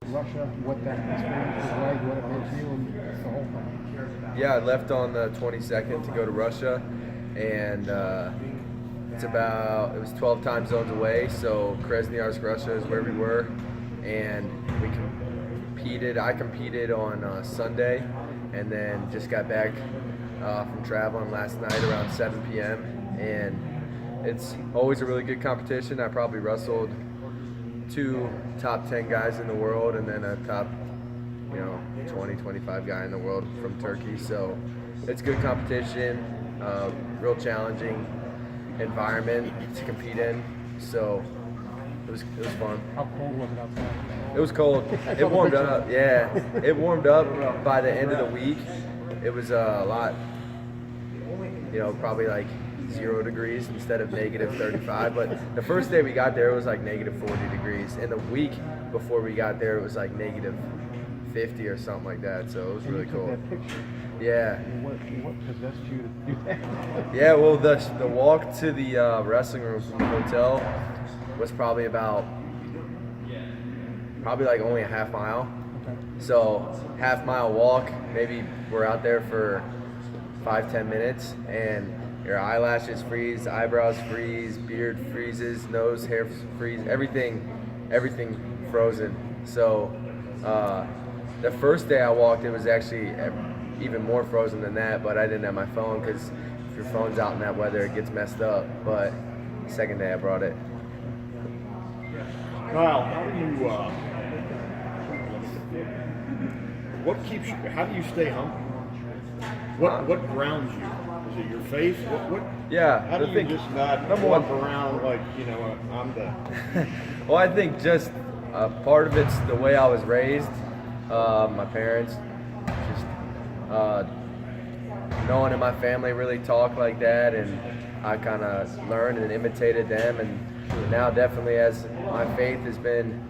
Russia, what that experience was like, what it meant to you, and the whole thing. Yeah, I left on the 22nd to go to Russia, and it was 12 time zones away, so Krasnoyarsk, Russia is where we were, and we competed. I competed on Sunday, and then just got back from traveling last night around 7 p.m., and it's always a really good competition. I probably wrestled 2 top 10 guys in the world, and then a top 20, 25 guy in the world from Turkey. So it's good competition, real challenging environment to compete in. So it was fun. How cold was it outside? It was cold. It warmed up. Yeah, it warmed up by the end of the week. It was a lot, probably like 0 degrees instead of negative 35. But the first day we got there, it was like negative 40 degrees. And the week before we got there, it was like negative 50 or something like that. So it was really cool. That picture. Yeah. What possessed you to do that? Yeah, well, the walk to the wrestling room from the hotel was probably like only a half mile. Okay. So half-mile walk, maybe we're out there for 5-10 minutes, and your eyelashes freeze, eyebrows freeze, beard freezes, nose hair freeze, everything frozen. So the first day I walked, it was actually even more frozen than that, but I didn't have my phone because if your phone's out in that weather, it gets messed up. But the second day I brought it. Kyle, how do you stay humble? What grounds you? Is it your faith? Yeah. How do you just not walk around like, I'm the... Well, I think just part of it's the way I was raised. My parents, just no one in my family really talked like that, and I kind of learned and imitated them. And now definitely as my faith has been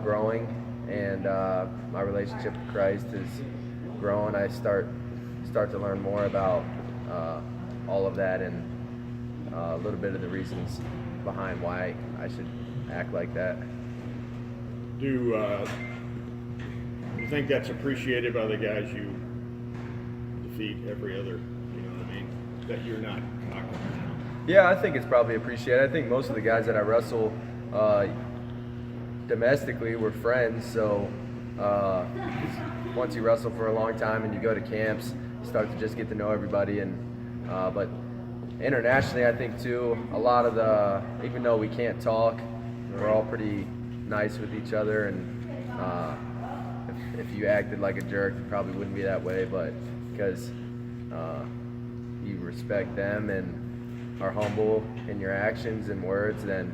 growing and my relationship with Christ is growing, I start to learn more about all of that and a little bit of the reasons behind why I should act like that. Do you think that's appreciated by the guys you defeat every other, that you're not cocky? Yeah, I think it's probably appreciated. I think most of the guys that I wrestle domestically were friends, so once you wrestle for a long time and you go to camps, you start to just get to know everybody. And but internationally, I think too, a lot of even though we can't talk, we're all pretty nice with each other, and if you acted like a jerk, it probably wouldn't be that way, but because you respect them and are humble in your actions and words, then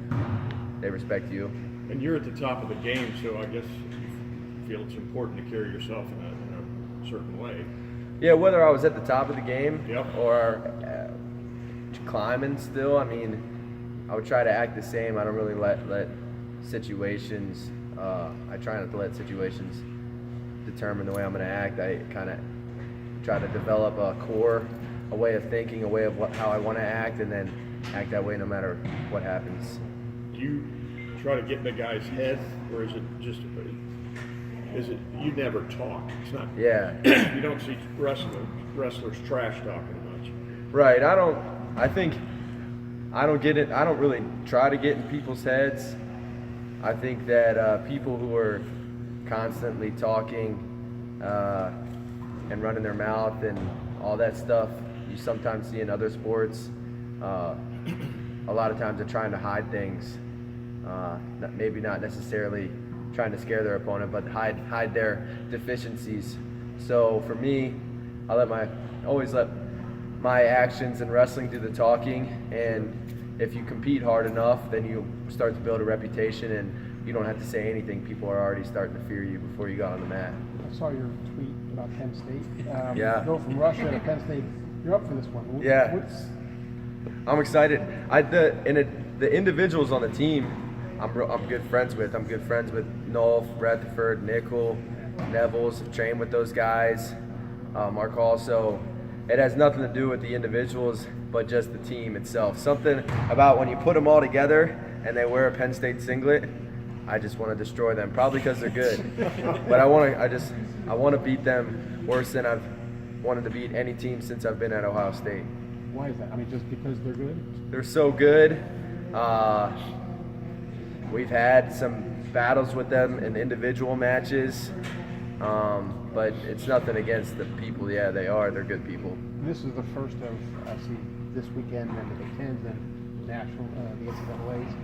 they respect you. And you're at the top of the game, so I guess you feel it's important to carry yourself in a certain way. Yeah, whether I was at the top of the game Yep. or climbing still, I mean, I would try to act the same. I don't really let situations, I try not to let situations determine the way I'm going to act. I kind of try to develop a way of thinking, a way of how I want to act, and then act that way no matter what happens. Do you try to get in the guy's head, or is it you never talk? It's not. Yeah. You don't see wrestlers trash talking much. Right. I don't get it. I don't really try to get in people's heads. I think that people who are constantly talking and running their mouth and all that stuff, you sometimes see in other sports. A lot of times they're trying to hide things, maybe not necessarily trying to scare their opponent, but hide their deficiencies. So for me, I always let my actions in wrestling do the talking, and if you compete hard enough, then you start to build a reputation, and you don't have to say anything. People are already starting to fear you before you got on the mat. I saw your tweet about Penn State. Yeah. Go from Russia to Penn State. You're up for this one. Yeah. I'm excited. The individuals on the team, I'm good friends with. I'm good friends with Nolf, Rutherford, Nickel, Nevels. I've trained with those guys. Mark Hall. So it has nothing to do with the individuals, but just the team itself. Something about when you put them all together and they wear a Penn State singlet, I just want to destroy them, probably because they're good. But I want to beat them worse than I've wanted to beat any team since I've been at Ohio State. Why is that? I mean, just because they're good? They're so good. We've had some battles with them in individual matches, but it's nothing against the people. Yeah, they're good people. This is the first of, I see, this weekend and the Big Tens and national, the NCAAs.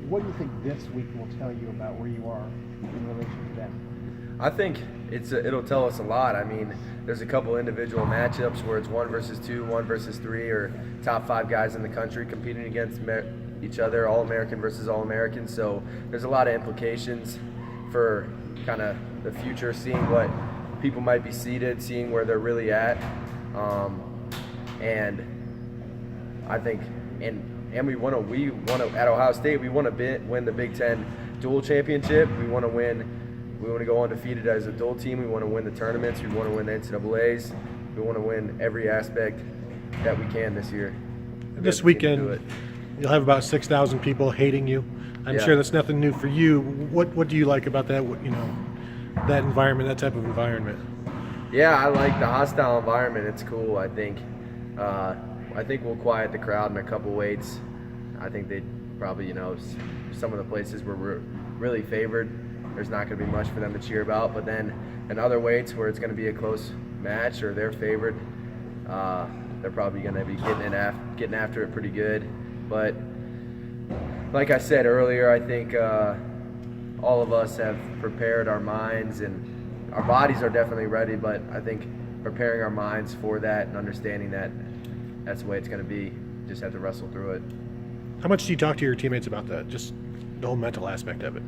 What do you think this week will tell you about where you are in relation to them? I think it'll tell us a lot. I mean, there's a couple individual matchups where it's 1 versus 2, 1 versus 3, or top 5 guys in the country competing against each other, All-American versus All-American. So there's a lot of implications for kind of the future, seeing what people might be seeded, seeing where they're really at. And I think, and we want to at Ohio State, we want to win the Big Ten dual championship. We want to go undefeated as a dual team. We want to win the tournaments. We want to win the NCAAs. We want to win every aspect that we can this year. This weekend, you'll have about 6,000 people hating you. I'm sure that's nothing new for you. What do you like about that? That environment, that type of environment. Yeah, I like the hostile environment. It's cool. I think we'll quiet the crowd in a couple weights. I think they probably, some of the places where we're really favored, there's not going to be much for them to cheer about. But then in other weights where it's going to be a close match or they're favored, they're probably going to be getting after it pretty good. But like I said earlier, I think all of us have prepared our minds, and our bodies are definitely ready, but I think preparing our minds for that and understanding that that's the way it's going to be, just have to wrestle through it. How much do you talk to your teammates about that? Just the whole mental aspect of it.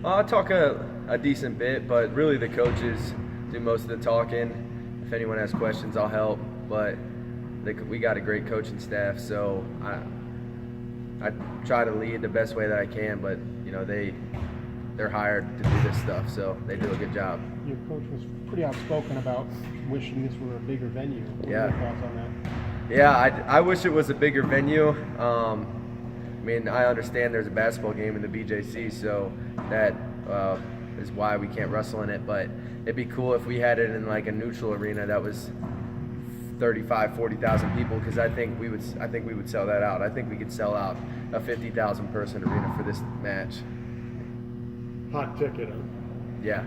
I talk a decent bit, but really the coaches do most of the talking. If anyone has questions, I'll help, but we got a great coaching staff, so I try to lead the best way that I can, but they're hired to do this stuff, so they do a good job. Your coach was pretty outspoken about wishing this were a bigger venue. What are your thoughts on that? Yeah, I wish it was a bigger venue. I mean, I understand there's a basketball game in the BJC, so that is why we can't wrestle in it, but it'd be cool if we had it in like a neutral arena that was 40,000 people, because I think we would sell that out. I think we could sell out a 50,000 person arena for this match. Hot ticket. Yeah.